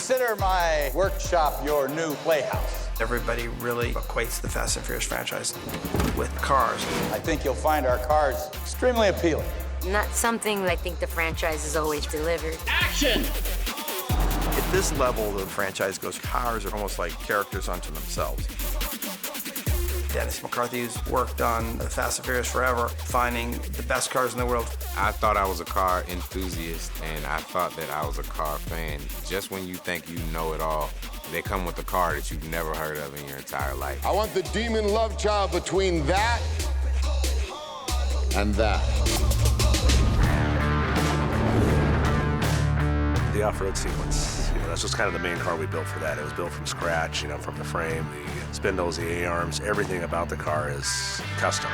Consider my workshop your new playhouse. Everybody really equates the Fast and Furious franchise with cars. I think you'll find our cars extremely appealing. Not something I think the franchise has always delivered. Action! At this level, the franchise goes, cars are almost like characters unto themselves. Dennis McCarthy's worked on the Fast and Furious forever, finding the best cars in the world. I thought I was a car enthusiast, and I thought that I was a car fan. Just when you think you know it all, they come with a car that you've never heard of in your entire life. I want the demon love child between that and that. The off-road sequence, that's just kind of the main car we built for that. It was built from scratch, from the frame, the spindles, the A-arms, everything about the car is custom.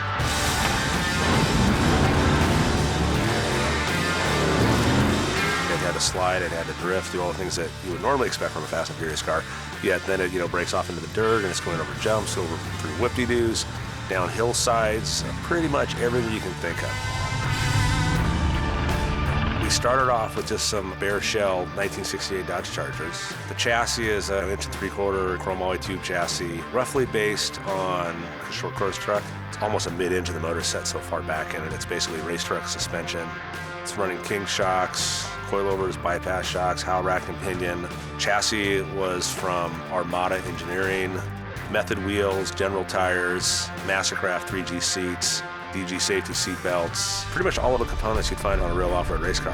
It had to slide, it had to drift, do all the things that you would normally expect from a Fast and Furious car. Yet then it, breaks off into the dirt and it's going over jumps, over through whoop-de-doos, down hillsides, pretty much everything you can think of. We started off with just some bare shell 1968 Dodge Chargers. The chassis is an 1 3/4 chrome alloy tube chassis, roughly based on a short course truck. It's almost a mid-inch of the motor set so far back in it. It's basically race truck suspension. It's running king shocks, coilovers, bypass shocks, howl rack and pinion. Chassis was from Armada Engineering, Method wheels, General tires, Mastercraft 3G seats, DG safety seat belts, pretty much all of the components you'd find on a real off-road race car.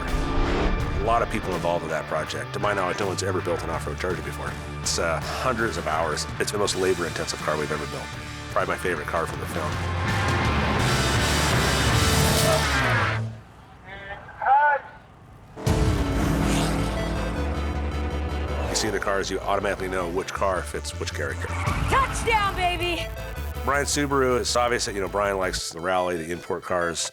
A lot of people involved in that project. To my knowledge, no one's ever built an off-road Charger before. It's hundreds of hours. It's the most labor-intensive car we've ever built. Probably my favorite car from the film. You see the cars, you automatically know which car fits which character. Touchdown, baby! Brian Subaru, it's obvious that, Brian likes the rally, the import cars.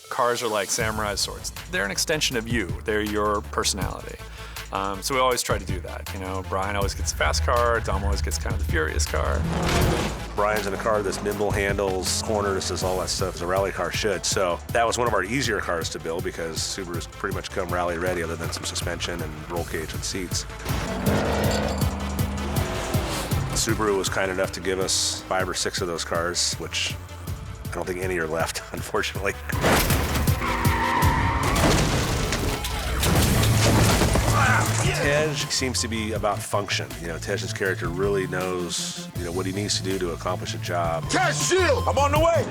Cars are like samurai swords. They're an extension of you. They're your personality. So we always try to do that. Brian always gets the fast car, Dom always gets kind of the furious car. Brian's in a car that's nimble, handles, corners, does all that stuff as a rally car should. So that was one of our easier cars to build because Subaru's pretty much come rally ready other than some suspension and roll cage and seats. Subaru was kind enough to give us 5 or 6 of those cars, which I don't think any are left, unfortunately. Tej seems to be about function. Tej's character really knows, what he needs to do to accomplish a job. Cash shield! I'm on the way!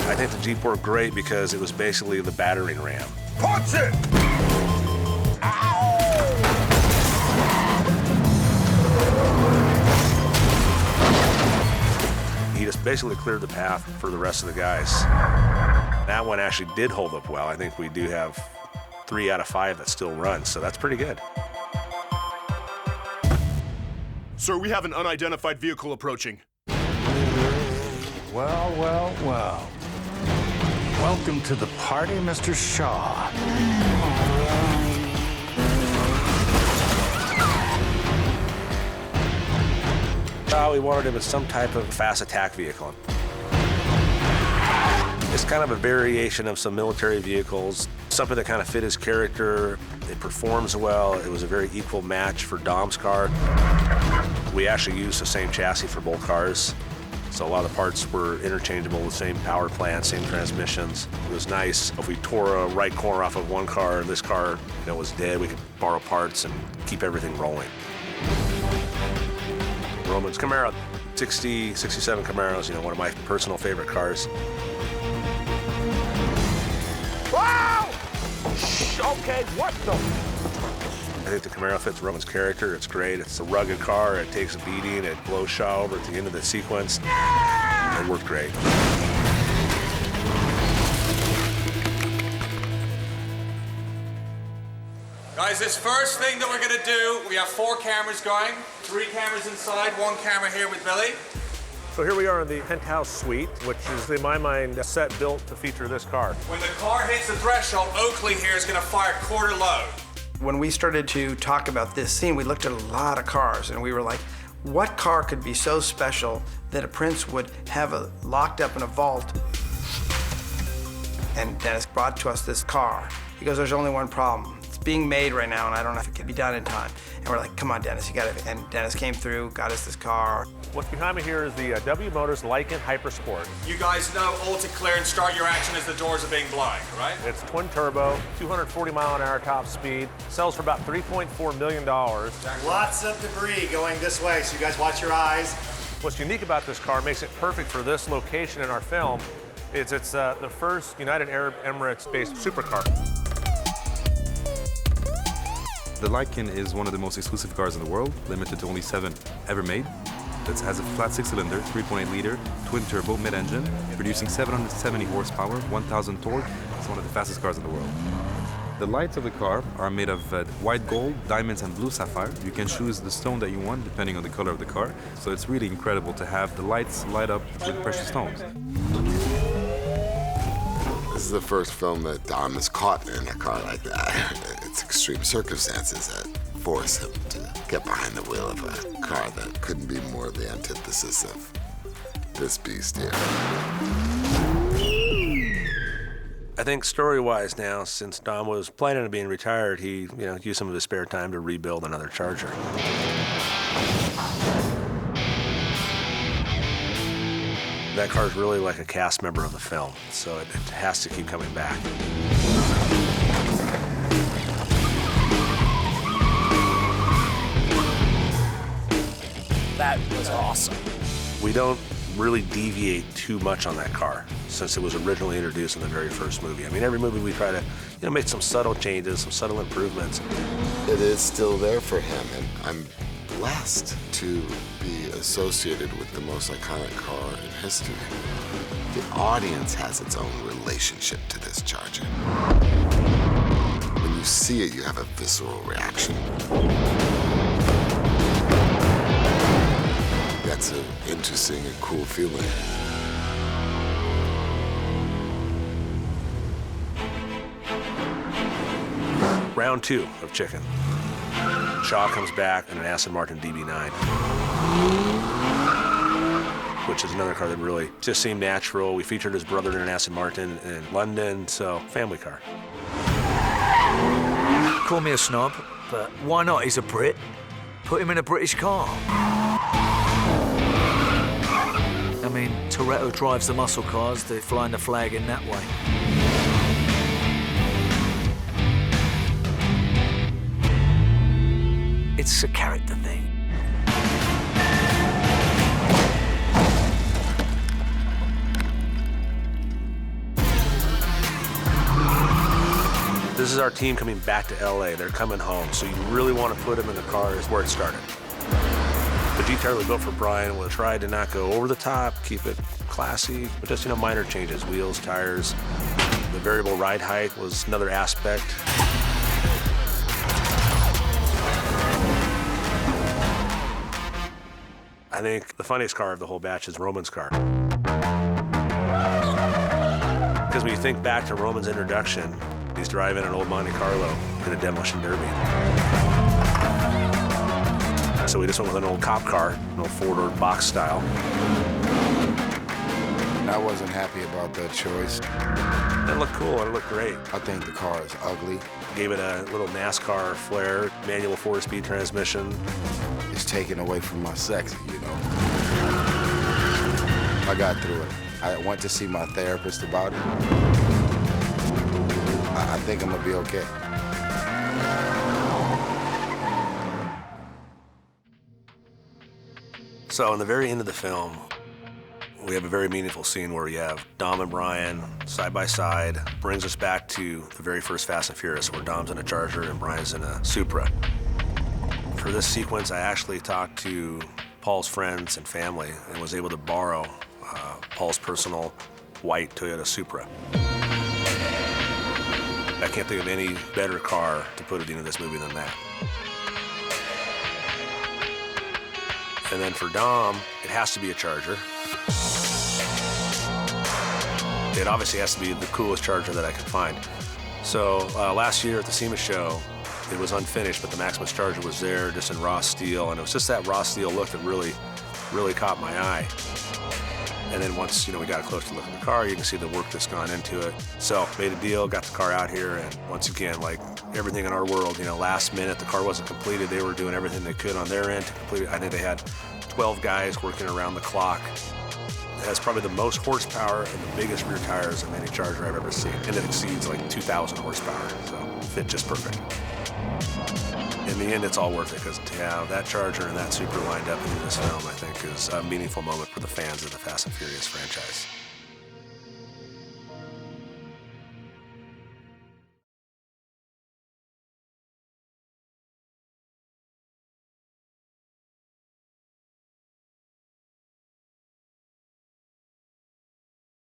I think the Jeep worked great because it was basically the battering ram. Punch it! He just basically cleared the path for the rest of the guys. That one actually did hold up well. I think we do have 3 out of 5 that still run, so that's pretty good. Sir, we have an unidentified vehicle approaching. Well, well, well. Welcome to the party, Mr. Shaw. We wanted him as some type of fast attack vehicle. It's kind of a variation of some military vehicles, something that kind of fit his character. It performs well. It was a very equal match for Dom's car. We actually used the same chassis for both cars, so a lot of the parts were interchangeable, the same power plant, same transmissions. It was nice. If we tore a right corner off of one car and this car was dead, we could borrow parts and keep everything rolling. Roman's Camaro, 60, 67 Camaros, one of my personal favorite cars. Wow! Okay, what the? I think the Camaro fits Roman's character. It's great. It's a rugged car. It takes a beating. It blows Shaw over at the end of the sequence. It worked great. Guys, this first thing that we're gonna do, we have 4 cameras going, 3 cameras inside, 1 camera here with Billy. So here we are in the penthouse suite, which is, in my mind, a set built to feature this car. When the car hits the threshold, Oakley here is gonna fire quarter load. When we started to talk about this scene, we looked at a lot of cars and we were like, what car could be so special that a prince would have locked up in a vault? And Dennis brought to us this car. He goes, there's only one problem. It's being made right now, and I don't know if it can be done in time. And we're like, come on, Dennis, you got it. And Dennis came through, got us this car. What's behind me here is the W Motors Lycan Hypersport. You guys know all to clear and start your action as the doors are being blown, right? It's twin turbo, 240-mile-an-hour top speed, sells for about $3.4 million. Lots of debris going this way, so you guys watch your eyes. What's unique about this car, makes it perfect for this location in our film, is it's the first United Arab Emirates-based supercar. The Lycan is one of the most exclusive cars in the world, limited to only 7 ever made. It has a flat 6-cylinder, 3.8-liter, twin-turbo mid-engine, producing 770 horsepower, 1,000 torque. It's one of the fastest cars in the world. The lights of the car are made of white gold, diamonds, and blue sapphire. You can choose the stone that you want, depending on the color of the car. So it's really incredible to have the lights light up with precious stones. This is the first film that Dom is caught in a car like that. It's extreme circumstances that force him to get behind the wheel of a car that couldn't be more the antithesis of this beast here. I think story-wise now, since Dom was planning on being retired, he used some of his spare time to rebuild another Charger. That car's really like a cast member of the film, so it has to keep coming back. That was awesome. We don't really deviate too much on that car since it was originally introduced in the very first movie. I mean, every movie we try to, make some subtle changes, some subtle improvements. It is still there for him, and I'm blessed to be associated with the most iconic car in history. The audience has its own relationship to this Charger. When you see it, you have a visceral reaction. That's an interesting and cool feeling. Round 2 of Chicken. Shaw comes back in an Aston Martin DB9, which is another car that really just seemed natural. We featured his brother in an Aston Martin in London, so family car. Call me a snob, but why not? He's a Brit. Put him in a British car. I mean, Toretto drives the muscle cars, they're flying the flag in that way. It's a character thing. This is our team coming back to LA. They're coming home, so you really want to put them in the cars where it started. The G-Tyre we built for Brian will try to not go over the top, keep it classy, but just, minor changes, wheels, tires. The variable ride height was another aspect. I think the funniest car of the whole batch is Roman's car. Because when you think back to Roman's introduction, he's driving an old Monte Carlo in a demolition derby. So we just went with an old cop car, an old four-door box style. I wasn't happy about that choice. It looked cool, it looked great. I think the car is ugly. Gave it a little NASCAR flair, manual 4-speed transmission. It's taken away from my sexy, I got through it. I went to see my therapist about it. I think I'm gonna be okay. So in the very end of the film, we have a very meaningful scene where we have Dom and Brian side by side, brings us back to the very first Fast and Furious, where Dom's in a Charger and Brian's in a Supra. For this sequence, I actually talked to Paul's friends and family and was able to borrow Paul's personal white Toyota Supra. I can't think of any better car to put it into this movie than that. And then for Dom, it has to be a Charger. It obviously has to be the coolest Charger that I can find. So last year at the SEMA show, it was unfinished, but the Maximus Charger was there just in raw steel, and it was just that raw steel look that really caught my eye. And then once, we got a closer look at the car, you can see the work that's gone into it. So made a deal, got the car out here, and once again, like everything in our world, last minute, the car wasn't completed. They were doing everything they could on their end to complete it. I think they had 12 guys working around the clock. It has probably the most horsepower and the biggest rear tires of any Charger I've ever seen. And it exceeds like 2,000 horsepower, so fit just perfect. In the end, it's all worth it, because to have that Charger and that Super lined up in this film, I think, is a meaningful moment for the fans of the Fast and Furious franchise.